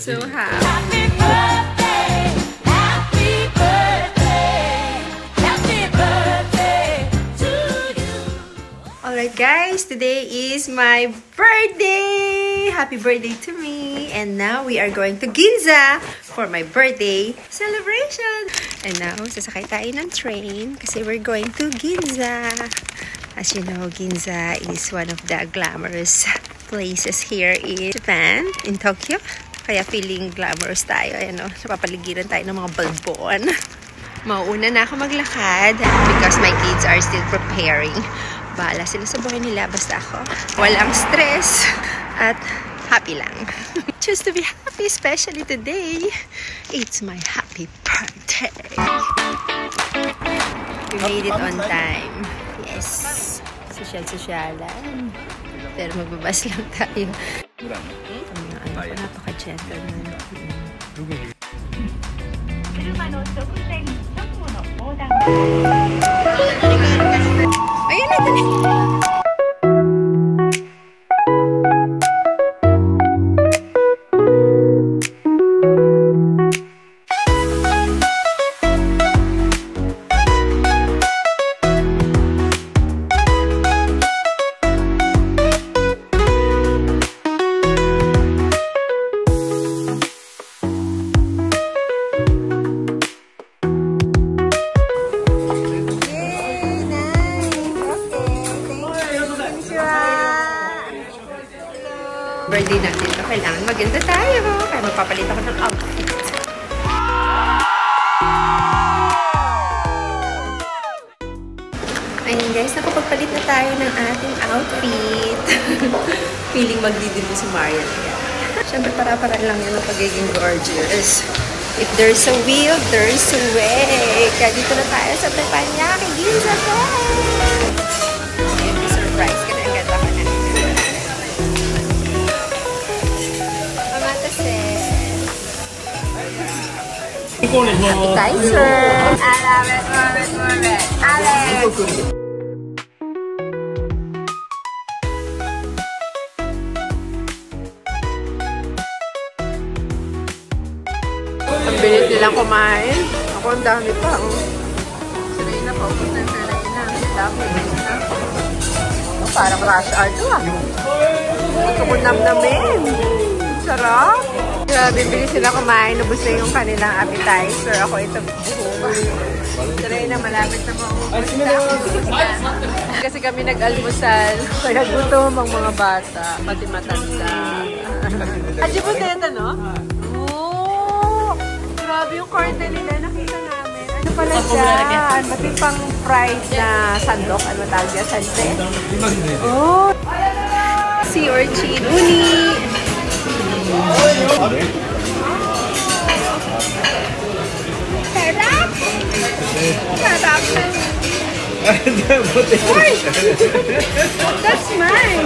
so happy. Happy birthday, happy birthday, happy birthday to you. Alright guys, today is my birthday! Happy birthday to me! And now we are going to Ginza for my birthday celebration! And now, sasakay tayo ng train kasi we're going to Ginza. As you know, Ginza is one of the glamorous places here in Japan, in Tokyo. Kaya feeling glamorous tayo. Ayan, napapaligiran tayo ng mga balbon. Mauuna na ako maglakad because my kids are still preparing. Bahala sila sa buhay nila, basta ako walang stress at happy lang. Choose to be happy, especially today. It's my happy birthday. We made it on time. Yes. Sosyal-sosyalan. Pero magbabas lang tayo. Napaka-gentle na. Ayan na, dali. Birthday natin ito. Kailangan maganda tayo. Kaya magpapalit ako ng outfit. Ayun guys, nakapagpalit na tayo ng ating outfit. Feeling magdidilim si Marian. Siyempre, para-para lang yan ang pagiging gorgeous. If there's a will, there's a way. Kaya dito na tayo sa Teppanyaki, Ginza po! Ayun, may surprise ka na. Ang ganda ko na. Appetizer! Alex! Ang bilis nilang kumain. Ako ang dami pa. Sanay na pa. Sanay na. Dami. Parang rush hour to ah. Gusto ko nam-namin. Sarap. Grabe, bilis sila kumain. Nubos na yung kanilang appetizer. Ako ito buhuma. Sanay na, malapit na maubos na. Kasi kami nag-almusal. Kaya gutom ang mga bata. Pati matanda. Adyo po dito, no? Oo! Grabe yung corn nila. Nakita namin. Ano pala siya? Mati pang fried na sandok. Ano tawag niya? Sanse? Oh! Sea urchin. Uni! Sarap! Sarap! Uy! That's mine!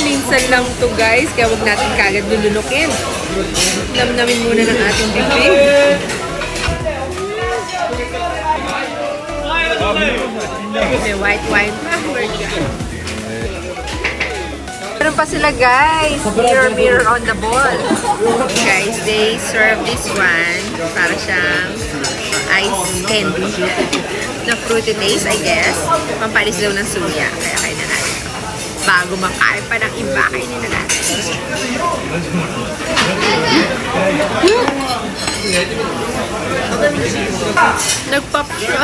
Minsan lang to guys, kaya huwag natin kagad lulunukin. Namnamin muna ng ating bibig. May white wine pa. Meron pa sila guys, mirror on the ball. Guys, they serve this one para siyang ice candy na fruity taste, I guess. Pampalis daw ng suya, kaya kain na natin. Bago makain pa ng iba, kainin na natin. Nag-pop siya.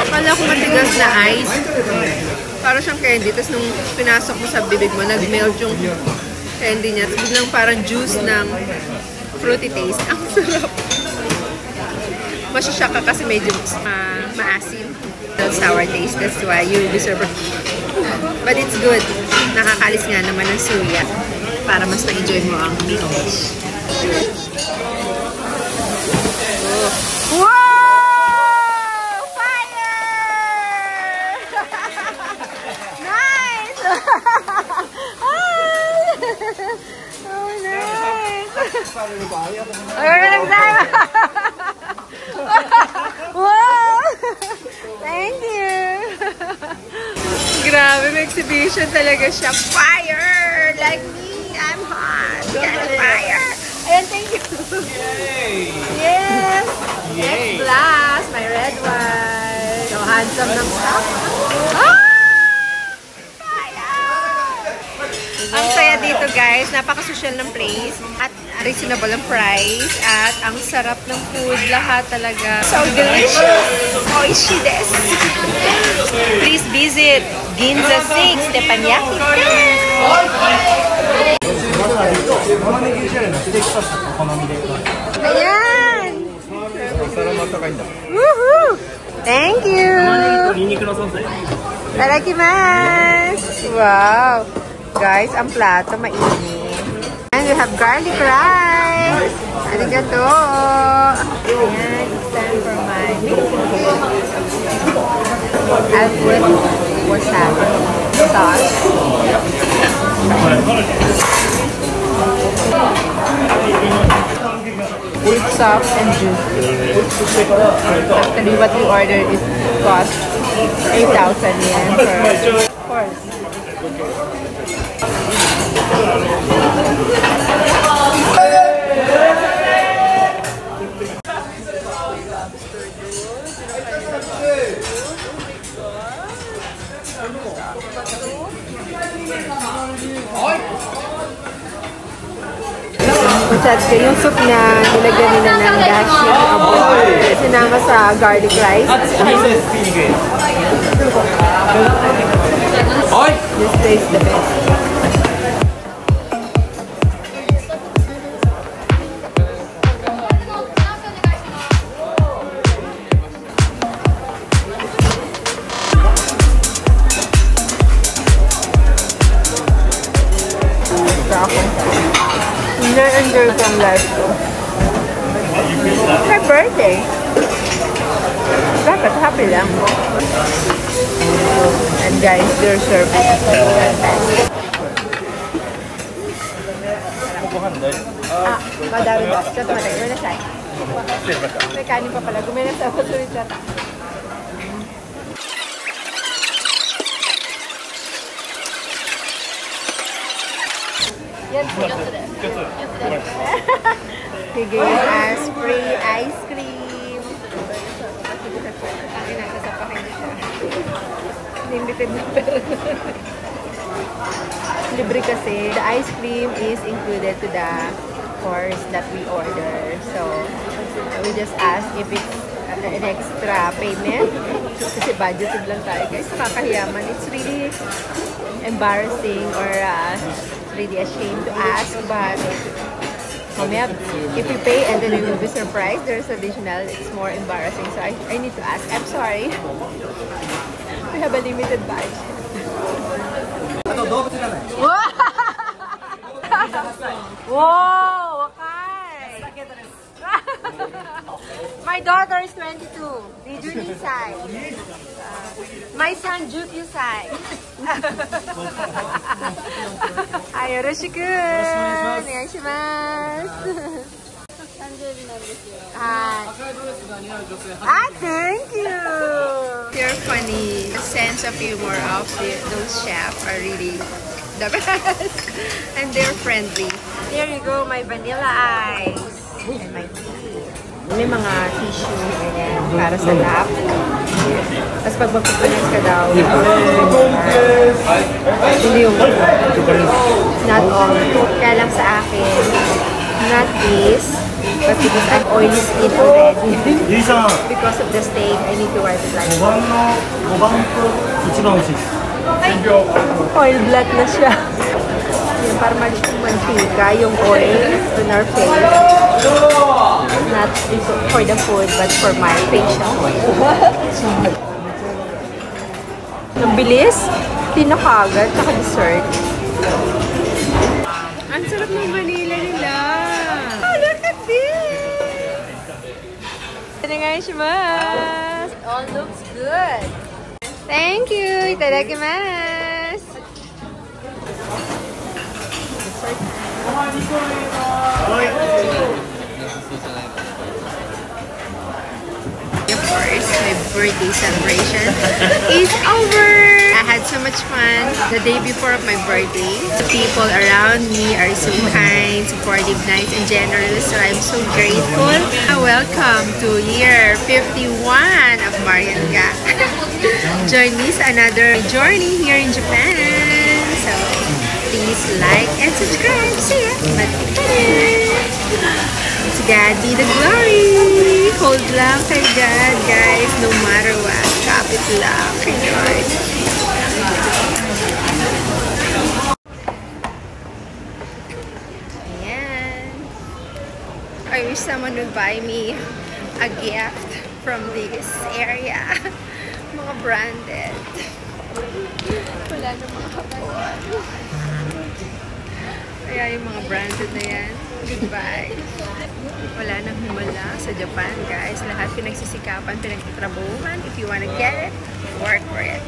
Akala ko matigas na ice. Para siyang candy, tapos nung pinasok mo sa bibig mo, nag-melt yung candy niya. Tapos biglang parang juice ng fruity taste. Ang sarap. Masyasya ka kasi medyo maasim. Sour taste, that's why you deserve it. But it's good. Nakakalis nga naman ng suya para mas ma-enjoy mo ang meat dish. Oh. Wow! Oh, nice! Wow! Thank you! Grabe, may exhibition talaga siya. Fire! like me. I'm hot. Got fire. Ayan, thank you. Yay! Yes. Yay. Next glass, my red wine. So handsome ng staff. Ah! Ang saya dito guys, napaka-social ng place at reasonable ang price at ang sarap ng food, lahat talaga. So delicious! Oishi desu! Please visit Ginza 6, Teppanyaki. Ayan! Woohoo! Thank you! Tadakimasu! Wow! Guys, ang plato mainit. And we have garlic rice. Arigato. Ayan, it's time for my I'll put wasabi sauce. It's soft and juicy. Actually, what we ordered is cost 8,000 yen per course. Yung soup niya, nilagyan nila ng dashi, sinama sa garlic rice. This tastes the best. Na-enjoy ko ang life ko. It's my birthday. Dapat happy lang. And guys, their service is fantastic. Madami ba? Just matay. Gumina siya. May kanin pa pala. Gumina sa patuloy siya. Yan po. He gave us free ice cream. Ang inagasapakin niya siya. Limited na pero. Libre kasi. The ice cream is included to the course that we order. So, we just ask if it's an extra payment. Kasi budgeted lang tayo guys. Nakakahiyaman. It's really embarrassing or really ashamed to ask, but if we pay and then we will be surprised, there's additional, it's more embarrassing. So I need to ask. I'm sorry. We have a limited budget. Whoa! Okay. My daughter is 22. Rijuni Sai. My son Jukyu Sai. Yoroshiku. Onegaishimasu. Thank you. You're funny. The sense of humor of those chefs are really the best. And they're friendly. Here you go, my vanilla ice. And my tea. May mga tissue and para sa lap. Tapos pag magpupunas ka daw, hindi yung not all. Kaya lang sa akin, not this, but because I'm oily skin already. Because of the steak, I need to wipe it like that. Oil blood na siya. Yung para mantika, yung oil on our face. Not for the food, but for my facial oil. Ang bilis, tinakagad, tsaka dessert. Ang sarap ng vanilla nila. Oh, look at this! Onegaishimasu! It all looks good. Thank you! Itadakimasu! Of course, my birthday celebration is over! I had so much fun the day before of my birthday. The people around me are so kind, supportive, nice, and generous. So I'm so grateful. Welcome to year 51 of Marianga. Join me sa another journey here in Japan. So please like and subscribe. See ya! To God be the glory. Hold lang kay God, guys. No matter what. Kapit lang kay Lord. Ayan. I wish someone would buy me a gift from this area. Mga branded. Wala na mga kapuan. Kaya yung mga branded na yan. Goodbye. Wala nang himala sa Japan, guys. Lahat pinagsisikapan, pinagtitrabuhan. If you wanna get it, work for it.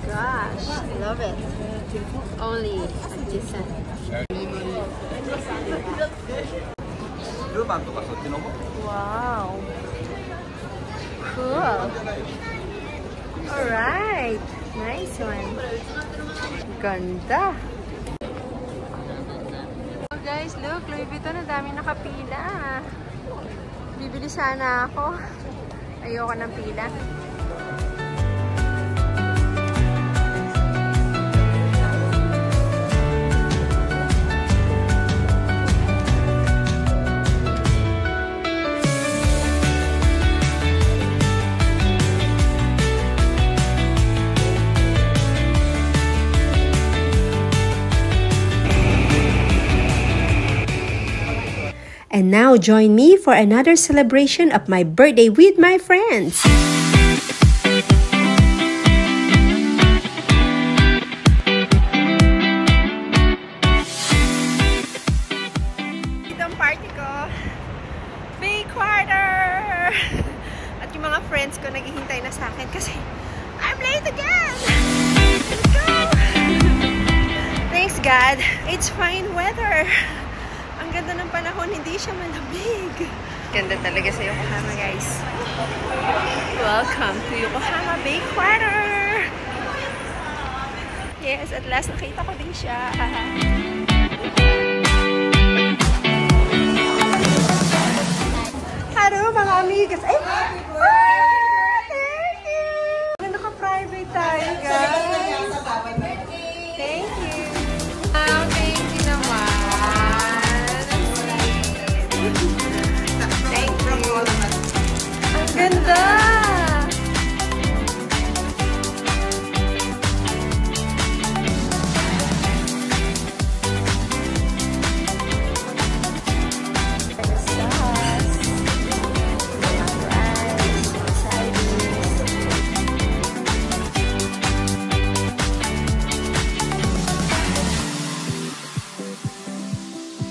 Gosh, I love it. Only at Jisan. Wow. Cool. Alright. Nice one. Ganda. Oh guys, look. Louis Vuitton, ang dami nakapila. Bibili sana ako. Ayoko ng pila. And now join me for another celebration of my birthday with my friends. Ito ang party ko. Big quarter! At yung mga friends ko naghihintay na sa akin kasi I'm late again! Let's go! Thanks God, it's fine weather. Ang ganda ng panahon, hindi siya malamig. Ganda talaga sa Yokohama, guys. Welcome to Yokohama Bay Quarter! Yes, at last nakita ko din siya. Hello, mga amigas! Ay! Thank you! Ganda ka private tayo, guys. Thank you. Thank you naman. Ganda!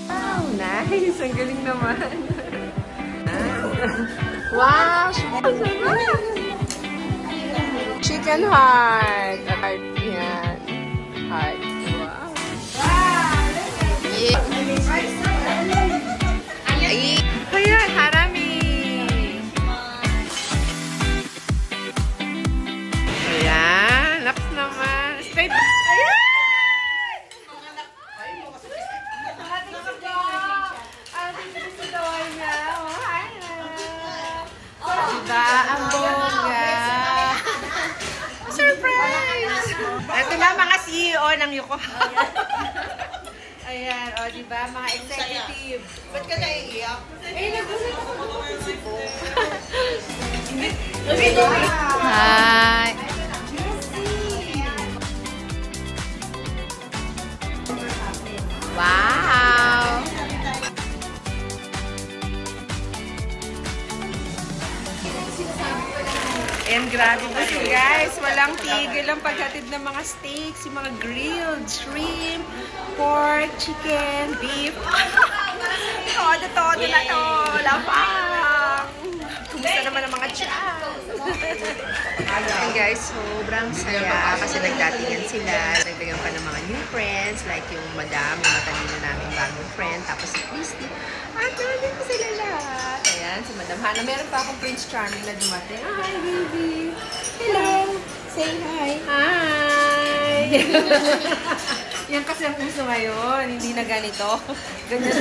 Wow, nice! Ang galing naman! Wow! Chicken heart! Heart yan. Heart. Wow! Yeah! Ayan! Harami! Ayan! Laps naman! Straight! Ayan! Diba? Ang bongga. Surprise! Ito na mga CEO ng Yokohama. Ayan, o diba? Mga executive. Ba't ka naiiyak? Nagulat ako. Hi! Wow! And grabe po siya, guys. Walang tigil ang paghatid ng mga steaks, yung mga grilled shrimp, pork, chicken, beef. Todo na to. Lapang. Kumusta naman ang mga tiyan? And guys, sobrang saya kasi nagdatingan sila. Dagdagan pa ng mga new friends, like yung madam, yung matalino namin bagong friend, tapos si Christy. At nandun ko sila lahat. Ayan, si Madam Hannah. Meron pa akong Prince Charming na dumating. Ah, hi, baby. Hello. Say hi. Hi. Yan kasi ang uso ngayon. Hindi na ganito. Ganyan.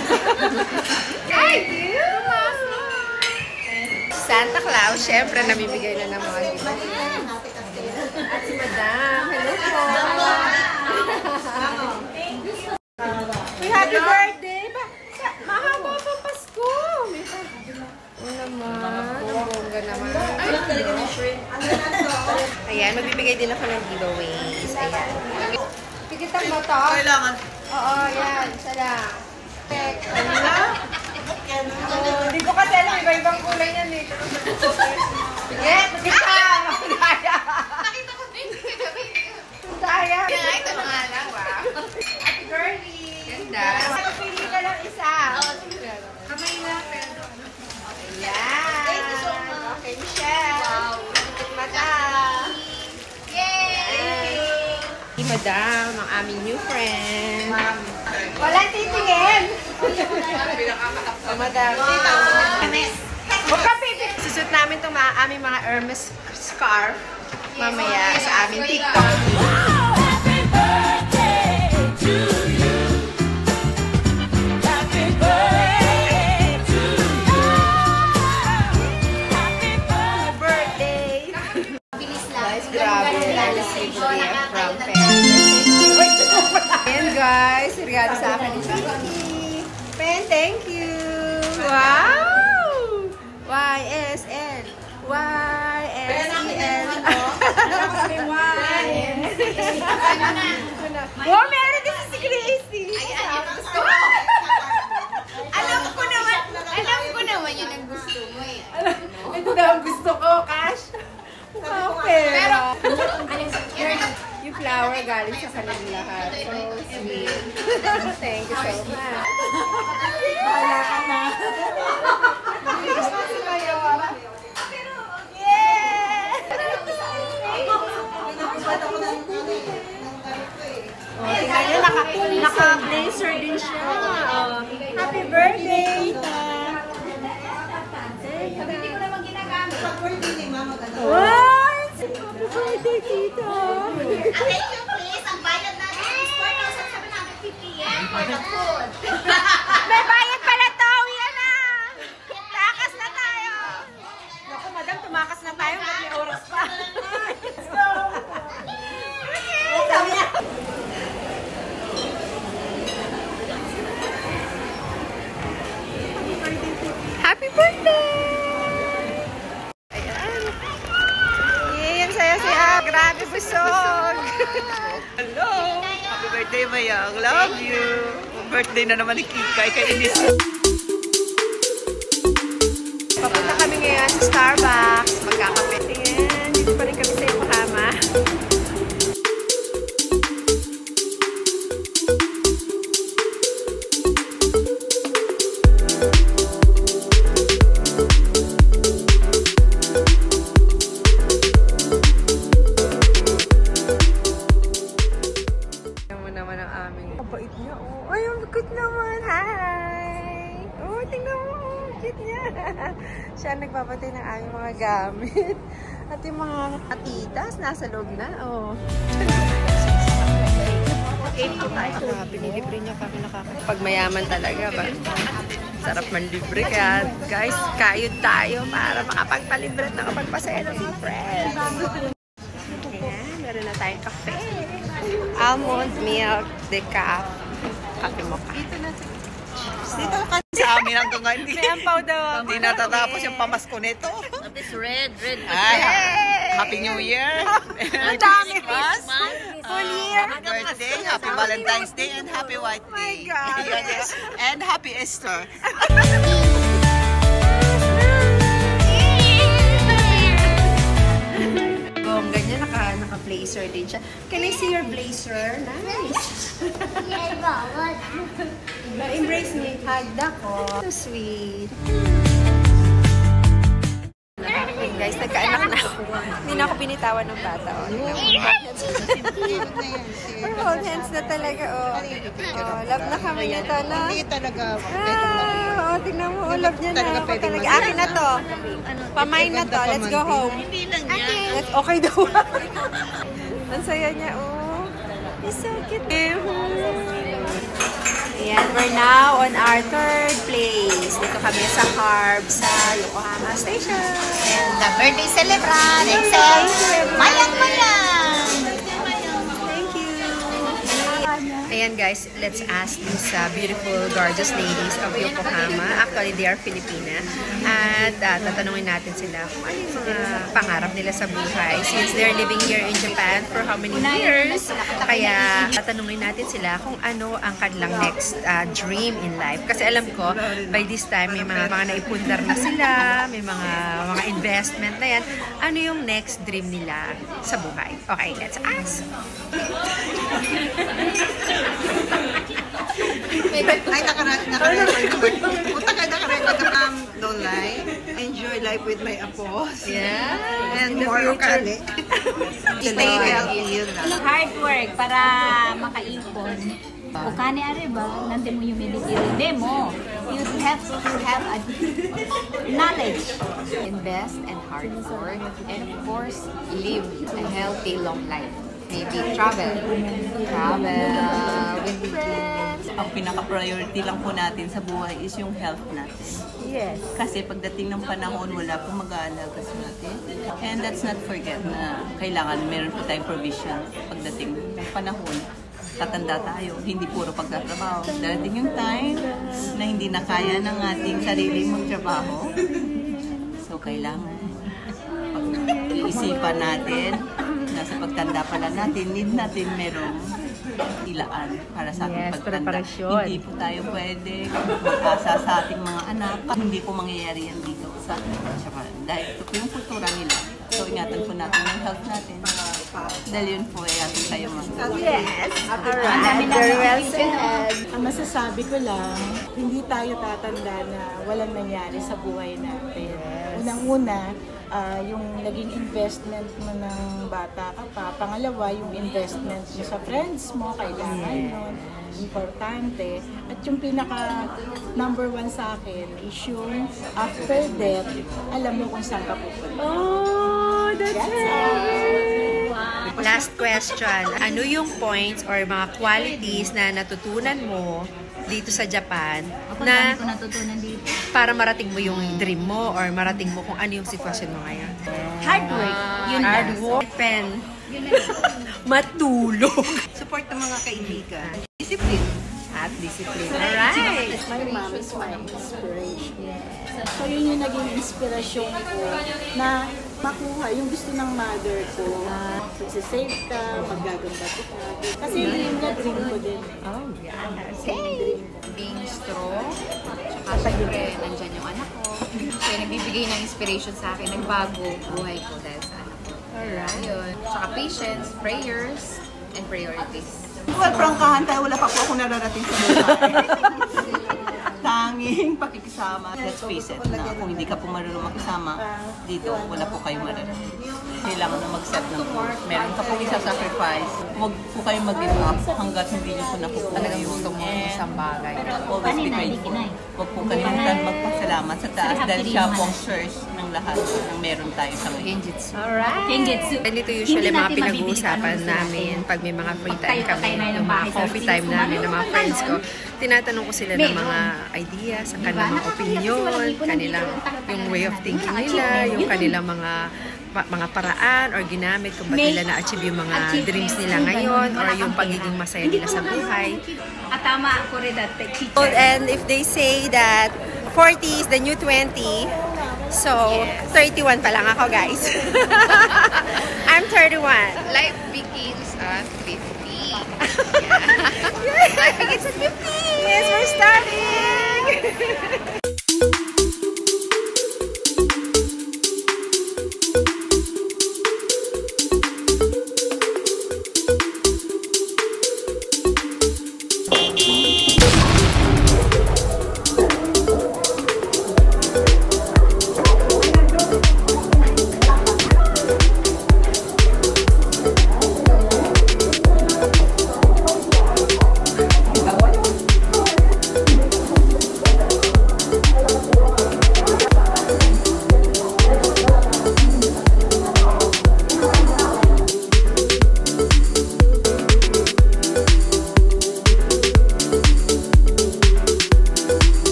Thank you. Santa Claus, syempre, namibigay na ng mga gift. At si Madam. Hello po. Uy, happy birthday! Mahaba pa Pasko! Oo naman. Ang bongga naman. Ayan, magbibigay din ako ng giveaways. Ayan. Tikitan mo to? Kailangan. Oo, yan. Isa lang. Hindi ko kasi alam. Iba-ibang kulay yan eh. Sige, tikitan! Daya! Nakita ko din. Daya! Ito na nga lang. Wow. Happy birthday! Ganda. Pili ka lang isa. Kamay lang. Pero Ayan. Thank you so much. Okay, Michelle. Wow. Tikit mata. Yay! Si Madam, ang aming new friend. Walang titingin. Madam. Huwag ka pipit. Susut namin itong aming mga Hermes scarf mamaya sa aming TikTok. Happy birthday to you. Happy birthday to you. Happy Birthday. Bilis lang. Guys, grabe. I received a gift from Pen. Ayan guys, regalo sa akin ni Vicky. Pen, thank you. Wow! YSL. YSL. Wow, meron din si Gracie. Alam ko naman yun ang gusto mo eh. Ito na ang gusto ko, Cash. Pero, yung flower galing sa kanilang lahat. So sweet. Thank you so much. Bahala ka na. Christmas ngayon. Yeah! Oh, tingnan nyo, naka-blazer din siya. Oh, happy birthday! Hindi ko naman ginagamit. What? Happy birthday, tita! Thank you please. Ang bayad natin is 4,750 yen for the food. May bayad pala to! Yan na! Takas na tayo! Naku, madam, tumakas na tayo. May oras pa. Let's go! Sabi niya. Happy birthday! Ayan. Yay, ang saya-saya. Grabe, busog. Hello! Happy birthday, Mayang. Love you! Birthday na naman ni Kikay. Kainis. Papunta kami ngayon sa Starbucks. Magkakape. Ayan, dito pa rin kami sa Yokohama. Naman ang aming kabait niya. Oh, ay, ang cute naman. Hi! Oh, tingnan mo. Cute niya. Siya ang nagpapatay ng aming mga gamit. At yung mga atitas nasa loob na. Oh. Binilibre niya kami pag mayaman talaga ba? Sarap man libre ka. Guys, kayod tayo para makapagpalibre at nakapagpasaya ng mga friends. Ayan, meron na tayong kape. Almond milk decaf. Kape mo ka. Dito ka sa amin hanggang ngayon. May ampaw daw. Hindi natatapos yung pamasko nito. This red. Ay, Happy New Year! Ang dami. Full year! Happy birthday, happy Valentine's Day, and happy White Day. My God. Yes. And happy Easter. Bongga niya, naka-blazer din siya. Can I see your blazer? Nice. Embrace me. Hug ako. So sweet. guys, nagkaanak na ako. Hindi na ako binitawan ng bata. We're hold hands na talaga, oh. Love na kami nito, no? Hindi talaga. Tingnan mo, love niya na. Talaga. Akin na to. Pamain na to. Let's go home. Okay daw. Ang saya niya, oh. He's so cute. Ayan, we're now on our third place. Dito kami sa Harb sa Yokohama Station. And the birthday celebrant, except Mayang-Mayang. Thank you. Ayan guys, let's ask these beautiful, gorgeous ladies of Yokohama. Actually, they are Filipina. At tatanungin natin sila kung ano yung mga pangarap nila sa buhay. Since they're living here in Japan for how many years. Kaya tatanungin natin sila kung ano ang kanilang next dream in life. Kasi alam ko, by this time, may mga naipundar na sila, may mga investment na yan. Ano yung next dream nila sa buhay? Okay, let's ask. Ay, nakarecord. Punta kayo nakarecord ka don't lie. Enjoy life with my apos. Yeah. And more ukali. Stay healthy, yun lang. Hard work para makaipon. O kani are ba, nandun mo humility rin mo. You have to have a knowledge. Invest and hard work, and of course, live a healthy, long life. Maybe travel with friends. Ang pinaka-priority lang po natin sa buhay is yung health natin. Yes. Kasi pagdating ng panahon, wala pong mag-aalaga sa atin. And let's not forget na kailangan meron po tayong provision pagdating ng panahon. Tatanda tayo, hindi puro pagtatrabaho. Darating yung time na hindi na kaya ng ating sarili magtrabaho. So, kailangan iisipan natin na sa pagtanda pala natin, need natin merong ilaan para sa ating pagtanda. Hindi po tayo pwede mag-asa sa ating mga anak. Hindi po mangyayari yan dito sa Japan. Dahil ito po yung kultura nila. So, ingatan po natin yung health natin. Dahil yun po ay ating kayo mga. Yes. Alright. Very well said. Ang masasabi ko lang, hindi tayo tatanda na walang nangyari sa buhay natin. Unang-una, yung naging investment mo ng bata ka pa. Pangalawa, yung investment mo sa friends mo, kailangan nun. Importante. At yung pinaka number one sa akin is yung after death, alam mo kung saan ka pupunta. Oh, that's right. Last question. Ano yung points or mga qualities na natutunan mo dito sa Japan na Ako natutunan dito. para marating mo yung dream mo or marating mo kung ano yung sitwasyon mo ngayon? Hard work. Yun Hard lang. work. Pen. Matulog. Support ng mga kaibigan. Discipline. At discipline. Alright. My mom is my inspiration. So yun yung naging inspirasyon ko na makuha yung gusto ng mother ko. Magsisave ka, maggaganda ka. Kasi yung dream ko din. Oh, yeah. Being strong, tsaka syempre, nandyan yung anak ko. Kaya nagbibigay ng inspiration sa akin, nagbago buhay ko dahil sa anak ko. Alright. Yun. Tsaka patience, prayers, and priorities. Well, prangkahan tayo, wala pa po ako nararating sa buhay. Tanging pakikisama. Let's face it, na kung hindi ka po marunong makisama, dito, wala po kayo mararating. Kailangan na mag-set ng goal. Meron ka pong isa-sacrifice. Huwag po kayo mag-give up hanggat hindi nyo po nakukuha Talagang yun. gusto mo isang bagay. Always be grateful. Huwag po kalimutan magpasalamat sa taas dahil siya po ang source ng lahat ng meron tayo sa ngayon. Genjutsu. Alright. Gengetsu. Ganito usually Hindi mga natin pinag-uusapan mabibigyan ng namin pag may mga free time Pag tayo kami, patay na yung ng mga bahay sa coffee time Philippines, namin ng mga friends ko. Tinatanong ko sila ng Meron. mga ideas, ang Diba? kanilang mga opinion, kanilang yung way of thinking nila, yung kanilang mga paraan or ginamit kung ba't nila na-achieve yung mga dreams nila ngayon or yung pagiging masaya nila sa buhay. At tama ako rin that And if they say that 40 is the new 20, so 31 pa lang ako, guys. I'm 31. Life begins at 50. Life begins at 50. Yes, we're starting.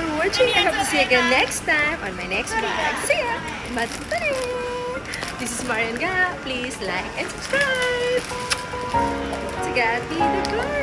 for watching. I hope to see you again next time on my next vlog. See ya! Bye-bye! This is Marian Ga. Please like and subscribe. Sagati the